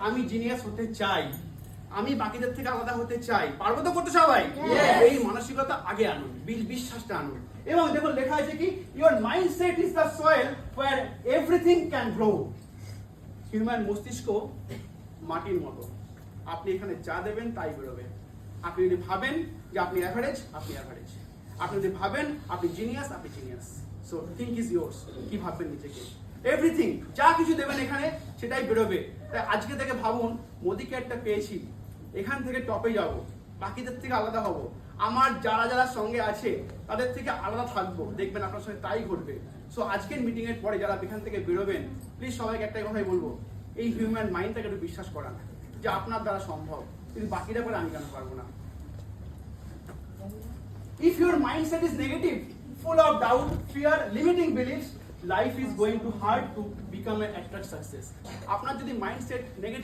আমি জিনিয়াস হতে চাই, আমি বাকিদের থেকে আলাদা হতে চাই, পারবো তো করতে সবাই? এই মানসিকতা আগে আনুন, বিশ্বাসটা আনুন। এবং দেখুন লেখা আছে কি, your mindset is the soil where everything can grow. Human মস্তিষ্ক মাটির মতো, আপনি এখানে যা দেবেন তাই বেরোবে। আপনি যদি ভাবেন যে আপনি অ্যাভারেজ, আপনি অ্যাভারেজ। আপনি যদি ভাবেন আপনি জিনিয়াস, আপনি genius. So think is yours. কি ভাববেন নিজেকে, এভরিথিং যা কিছু দেবেন এখানে সেটাই বেরোবে। তাই আজকে থেকে ভাবুন, মোদি কেয়ারটা পেয়েছি, এখান থেকে টপে যাব, বাকিদের থেকে আলাদা হব, আমার যারা যারা সঙ্গে আছে তাদের থেকে আলাদা থাকবো, দেখবেন আপনার সঙ্গে তাই ঘটবে। সো আজকের মিটিং এর পরে যারা এখান থেকে বেরোবেন, প্লিজ সবাইকে একটাই কথাই বলবো, এই হিউম্যান মাইন্ডটাকে একটু বিশ্বাস করান যে আপনার দ্বারা সম্ভব, কিন্তু বাকিরা করে আমি কেন পারবো না। If your mindset is negative, full of doubt, fear, limiting beliefs, life is going to hard to become an attract success. আপনার যদি মাইন্ডসেট নেগেটিভ